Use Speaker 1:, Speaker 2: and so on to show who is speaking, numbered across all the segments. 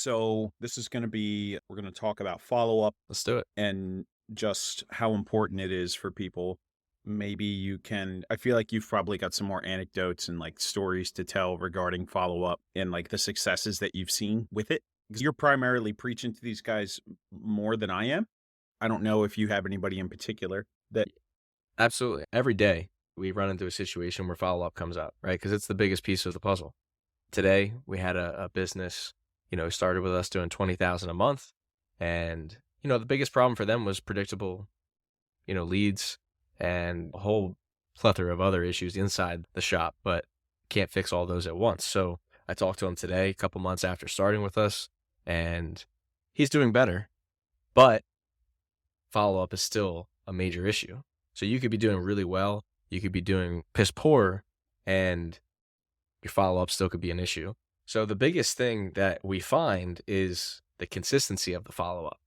Speaker 1: So this is going to be, we're going to talk about follow-up
Speaker 2: Let's do it.
Speaker 1: and just how important it is for people. Maybe you can, I feel like you've probably got some more anecdotes and like stories to tell regarding follow-up and like the successes that you've seen with it. Because you're primarily preaching to these guys more than I am. I don't know if you have anybody in particular that.
Speaker 2: Absolutely. Every day we run into a situation where follow-up comes up, right? Because it's the biggest piece of the puzzle. Today we had a business, started with us doing 20,000 a month. And, the biggest problem for them was predictable, leads and a whole plethora of other issues inside the shop, but can't fix all those at once. So I talked to him today, a couple months after starting with us, and he's doing better, but follow-up is still a major issue. So you could be doing really well, you could be doing piss poor, and your follow-up still could be an issue. So the biggest thing that we find is the consistency of the follow-up,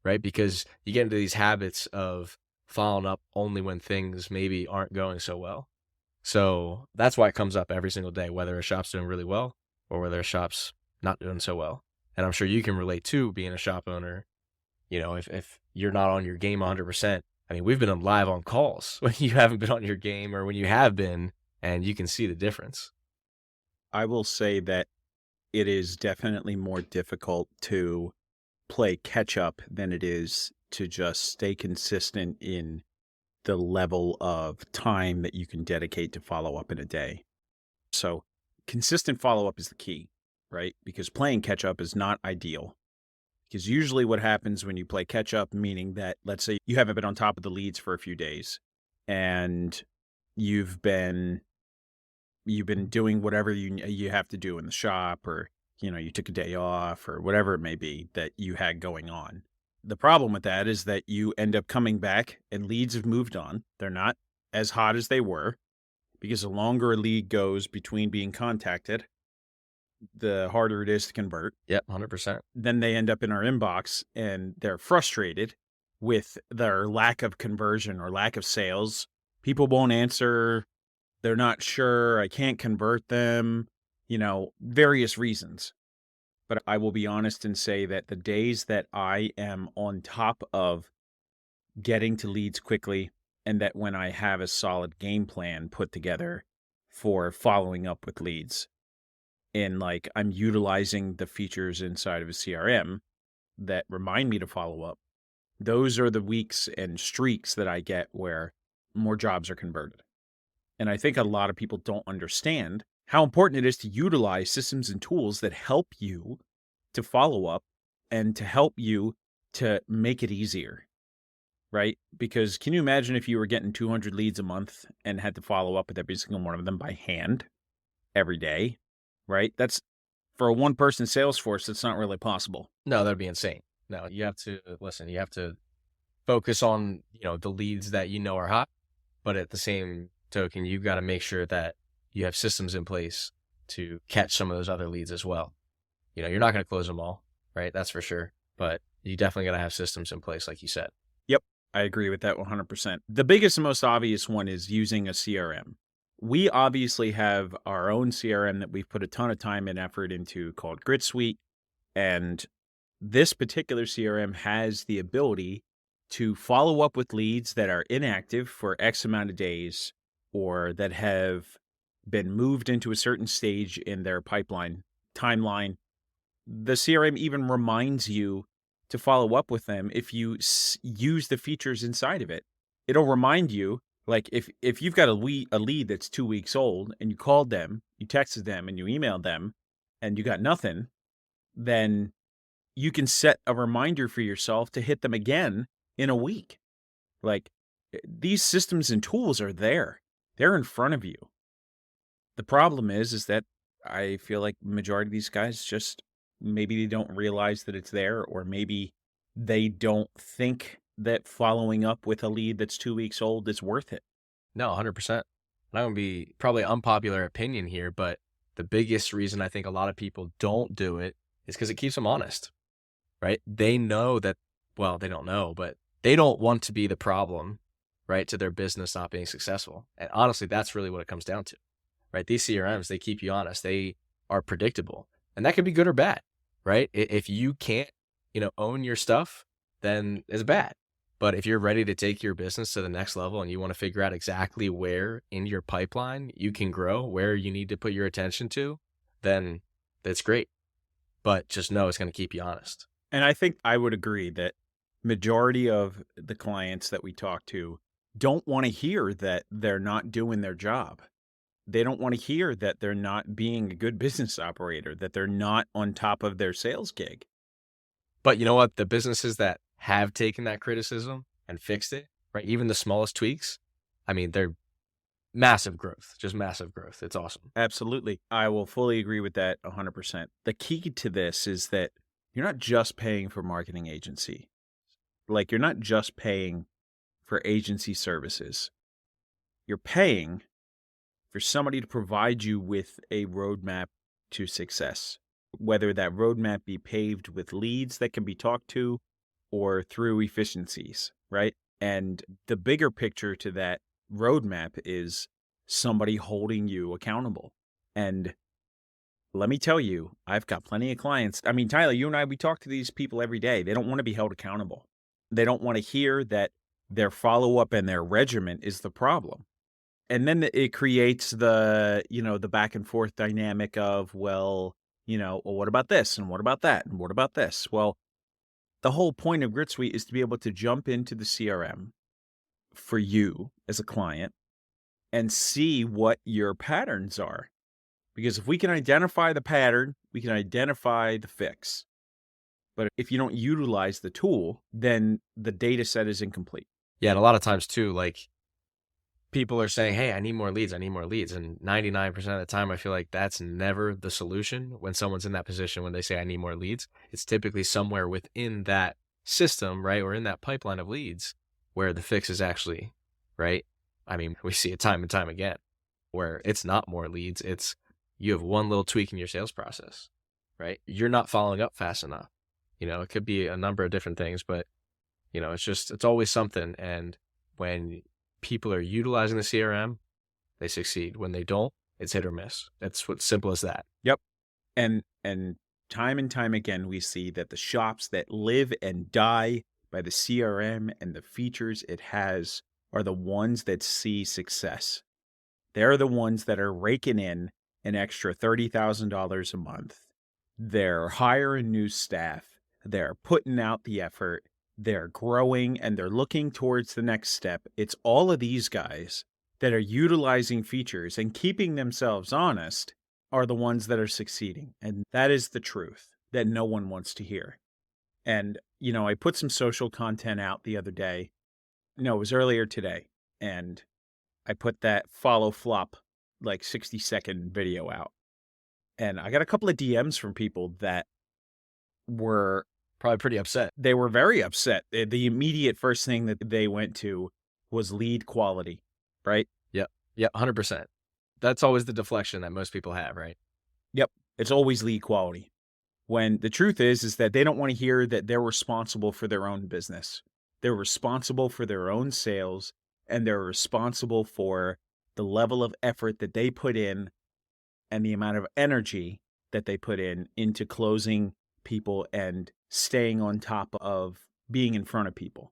Speaker 2: right? Because you get into these habits of following up only when things maybe aren't going so well. So that's why it comes up every single day, whether a shop's doing really well or whether a shop's not doing so well. And I'm sure you can relate to being a shop owner. If you're not on your game 100%, I mean, we've been live on calls when you haven't been on your game or when you have been, and you can see the difference.
Speaker 1: I will say that it is definitely more difficult to play catch up than it is to just stay consistent in the level of time that you can dedicate to follow up in a day. So consistent follow up is the key, right? Because playing catch up is not ideal. Because usually what happens when you play catch up, meaning that let's say you haven't been on top of the leads for a few days and you've been doing whatever you have to do in the shop, or you took a day off or whatever it may be that you had going on. The problem with that is that you end up coming back and leads have moved on. They're not as hot as they were, because the longer a lead goes between being contacted, the harder it is to convert.
Speaker 2: Yep, 100%.
Speaker 1: Then they end up in our inbox and they're frustrated with their lack of conversion or lack of sales. People won't answer. They're not sure. I can't convert them, various reasons. But I will be honest and say that the days that I am on top of getting to leads quickly, and that when I have a solid game plan put together for following up with leads, and like I'm utilizing the features inside of a CRM that remind me to follow up, those are the weeks and streaks that I get where more jobs are converted. And I think a lot of people don't understand how important it is to utilize systems and tools that help you to follow up and to help you to make it easier, right? Because can you imagine if you were getting 200 leads a month and had to follow up with every single one of them by hand every day, right? That's, for a one-person sales force, it's not really possible.
Speaker 2: No, that'd be insane. No, you have to listen. You have to focus on, the leads that are hot, but at the same token, you've got to make sure that you have systems in place to catch some of those other leads as well. You're not going to close them all, right? That's for sure. But you definitely got to have systems in place, like you said.
Speaker 1: Yep, I agree with that 100%. The biggest and most obvious one is using a CRM. We obviously have our own CRM that we've put a ton of time and effort into called Grit Suite. And this particular CRM has the ability to follow up with leads that are inactive for X amount of days, or that have been moved into a certain stage in their pipeline timeline. The CRM even reminds you to follow up with them if you use the features inside of it. It'll remind you, like if you've got a lead that's 2 weeks old and you called them, you texted them, and you emailed them, and you got nothing, then you can set a reminder for yourself to hit them again in a week. Like, these systems and tools are there. They're in front of you. The problem is that I feel like the majority of these guys just, maybe they don't realize that it's there, or maybe they don't think that following up with a lead that's 2 weeks old is worth it.
Speaker 2: No, 100%. And I'm going to be probably unpopular opinion here, but the biggest reason I think a lot of people don't do it is because it keeps them honest, right? They know that, well, they don't know, but they don't want to be the problem, right, to their business not being successful. And honestly, that's really what it comes down to, right? These CRMs, they keep you honest. They are predictable, and that could be good or bad, right? If you can't, own your stuff, then it's bad. But if you're ready to take your business to the next level and you want to figure out exactly where in your pipeline you can grow, where you need to put your attention to, then that's great. But just know it's going to keep you honest.
Speaker 1: And I think I would agree that majority of the clients that we talk to don't want to hear that they're not doing their job. They don't want to hear that they're not being a good business operator, that they're not on top of their sales gig.
Speaker 2: But you know what? The businesses that have taken that criticism and fixed it, right? Even the smallest tweaks, I mean, they're massive growth, just massive growth. It's awesome.
Speaker 1: Absolutely. I will fully agree with that 100%. The key to this is that you're not just paying for marketing agency. Like, you're not just paying for agency services. You're paying for somebody to provide you with a roadmap to success, whether that roadmap be paved with leads that can be talked to or through efficiencies, right? And the bigger picture to that roadmap is somebody holding you accountable. And let me tell you, I've got plenty of clients. I mean, Tyler, you and I, we talk to these people every day. They don't want to be held accountable. They don't want to hear that their follow-up and their regimen is the problem. And then it creates the back and forth dynamic of, well, what about this? And what about that? And what about this? Well, the whole point of GritSuite is to be able to jump into the CRM for you as a client and see what your patterns are. Because if we can identify the pattern, we can identify the fix. But if you don't utilize the tool, then the data set is incomplete.
Speaker 2: Yeah, and a lot of times too, like, people are saying, hey, I need more leads. I need more leads. And 99% of the time, I feel like that's never the solution when someone's in that position. When they say I need more leads, it's typically somewhere within that system, right? Or in that pipeline of leads where the fix is actually, right? I mean, we see it time and time again where it's not more leads. It's you have one little tweak in your sales process, right? You're not following up fast enough. It could be a number of different things, but it's always something. And when people are utilizing the CRM, they succeed. When they don't, it's hit or miss. It's what's simple as that.
Speaker 1: Yep. And time and time again, we see that the shops that live and die by the CRM and the features it has are the ones that see success. They're the ones that are raking in an extra $30,000 a month. They're hiring new staff. They're putting out the effort. They're growing and they're looking towards the next step. It's all of these guys that are utilizing features and keeping themselves honest are the ones that are succeeding. And that is the truth that no one wants to hear. And, I put some social content out the other day. No, it was earlier today. And I put that follow flop, like 60-second video out. And I got a couple of DMs from people that were
Speaker 2: Probably pretty upset.
Speaker 1: They were very upset. The immediate first thing that they went to was lead quality, right?
Speaker 2: Yep, 100%. That's always the deflection that most people have, right?
Speaker 1: Yep, it's always lead quality. When the truth is that they don't want to hear that they're responsible for their own business. They're responsible for their own sales, and they're responsible for the level of effort that they put in and the amount of energy that they put in into closing people and staying on top of being in front of people.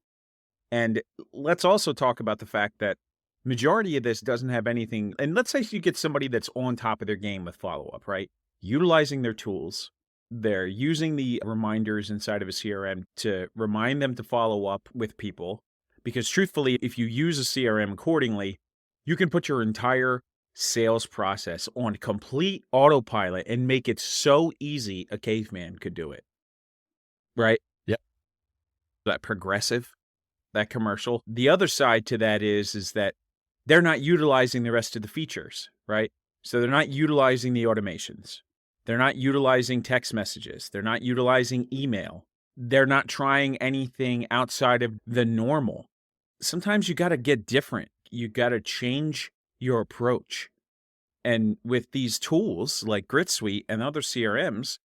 Speaker 1: And let's also talk about the fact that majority of this doesn't have anything. And let's say you get somebody that's on top of their game with follow-up, right? Utilizing their tools. They're using the reminders inside of a CRM to remind them to follow up with people. Because truthfully, if you use a CRM accordingly, you can put your entire sales process on complete autopilot and make it so easy a caveman could do it. Right?
Speaker 2: Yep.
Speaker 1: That Progressive, that commercial. The other side to that is that they're not utilizing the rest of the features, right? So they're not utilizing the automations. They're not utilizing text messages. They're not utilizing email. They're not trying anything outside of the normal. Sometimes you got to get different. You got to change your approach. And with these tools like GritSuite and other CRMs,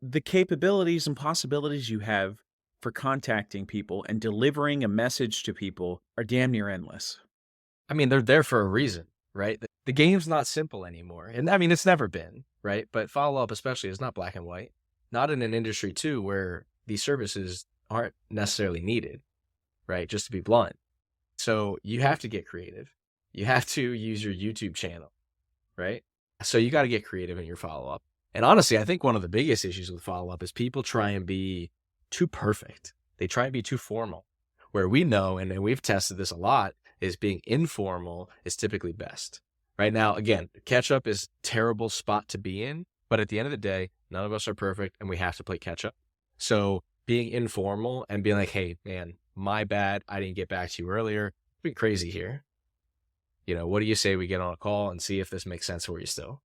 Speaker 1: the capabilities and possibilities you have for contacting people and delivering a message to people are damn near endless.
Speaker 2: I mean, they're there for a reason, right? The game's not simple anymore. And I mean, it's never been, right? But follow-up especially is not black and white. not in an industry too where these services aren't necessarily needed, right? Just to be blunt. So you have to get creative. You have to use your YouTube channel, right? So you got to get creative in your follow-up. And honestly, I think one of the biggest issues with follow-up is people try and be too perfect. They try and be too formal. Where we know, and we've tested this a lot, is being informal is typically best. Right now, again, catch up is a terrible spot to be in, but at the end of the day, none of us are perfect and we have to play catch up. So being informal and being like, hey, man, my bad, I didn't get back to you earlier. It's been crazy here. What do you say we get on a call and see if this makes sense for you still?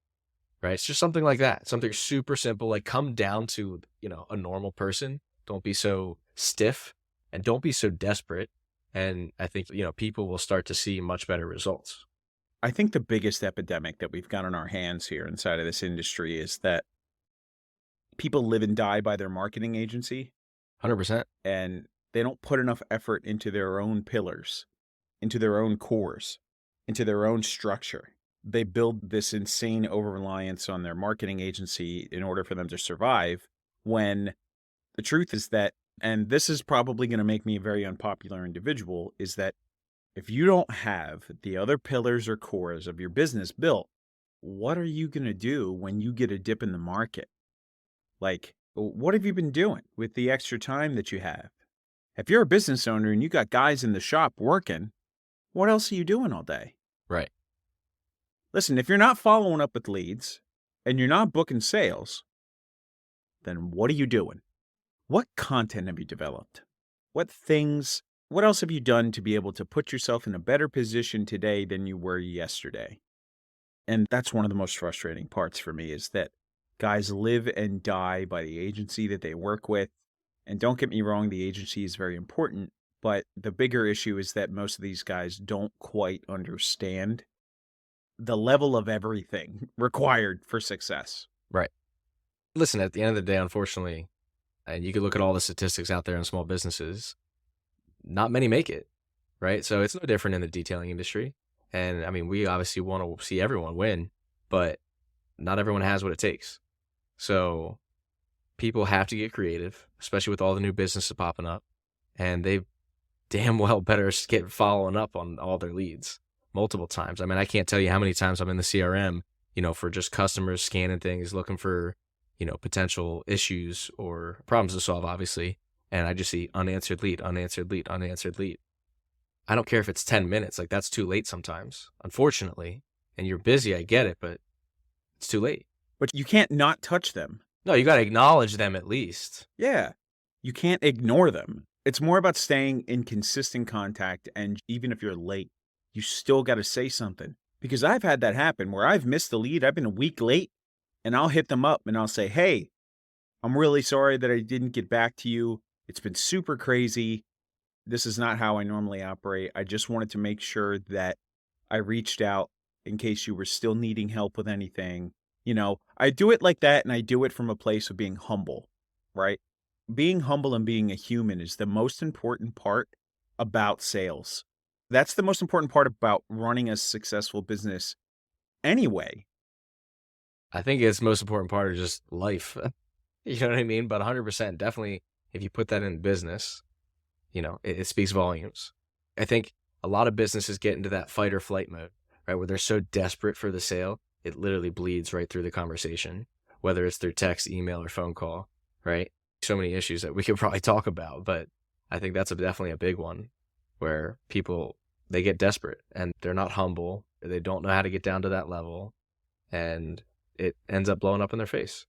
Speaker 2: Right? It's just something like that. Something super simple, like come down to, a normal person. Don't be so stiff and don't be so desperate. And I think, people will start to see much better results.
Speaker 1: I think the biggest epidemic that we've got on our hands here inside of this industry is that people live and die by their marketing agency.
Speaker 2: 100%.
Speaker 1: And they don't put enough effort into their own pillars, into their own cores, into their own structure. They build this insane over-reliance on their marketing agency in order for them to survive, when the truth is that, and this is probably going to make me a very unpopular individual, is that if you don't have the other pillars or cores of your business built, what are you going to do when you get a dip in the market? Like, what have you been doing with the extra time that you have? If you're a business owner and you got guys in the shop working, what else are you doing all day?
Speaker 2: Right.
Speaker 1: Listen, if you're not following up with leads and you're not booking sales, then what are you doing? What content have you developed? What else have you done to be able to put yourself in a better position today than you were yesterday? And that's one of the most frustrating parts for me, is that guys live and die by the agency that they work with. And don't get me wrong, the agency is very important, but the bigger issue is that most of these guys don't quite understand the level of everything required for success.
Speaker 2: Right. Listen, at the end of the day, unfortunately, and you can look at all the statistics out there in small businesses, not many make it, right? So it's no different in the detailing industry. And I mean, we obviously want to see everyone win, but not everyone has what it takes. So people have to get creative, especially with all the new businesses popping up, and they damn well better get following up on all their leads multiple times. I mean, I can't tell you how many times I'm in the CRM, for just customers scanning things, looking for, potential issues or problems to solve, obviously. And I just see unanswered lead, unanswered lead, unanswered lead. I don't care if it's 10 minutes, like that's too late sometimes, unfortunately. And you're busy, I get it, but it's too late.
Speaker 1: But you can't not touch them.
Speaker 2: No, you got to acknowledge them at least.
Speaker 1: Yeah. You can't ignore them. It's more about staying in consistent contact, and even if you're late, you still got to say something. Because I've had that happen where I've missed the lead, I've been a week late, and I'll hit them up and I'll say, hey, I'm really sorry that I didn't get back to you. It's been super crazy. This is not how I normally operate. I just wanted to make sure that I reached out in case you were still needing help with anything. I do it like that, and I do it from a place of being humble, right? Being humble and being a human is the most important part about sales. That's the most important part about running a successful business anyway.
Speaker 2: I think it's the most important part of just life. You know what I mean? But 100%, definitely, if you put that in business, it speaks volumes. I think a lot of businesses get into that fight or flight mode, right? Where they're so desperate for the sale, it literally bleeds right through the conversation, whether it's through text, email, or phone call, right? So many issues that we could probably talk about, but I think that's definitely a big one where people, they get desperate and they're not humble. They don't know how to get down to that level, and it ends up blowing up in their face.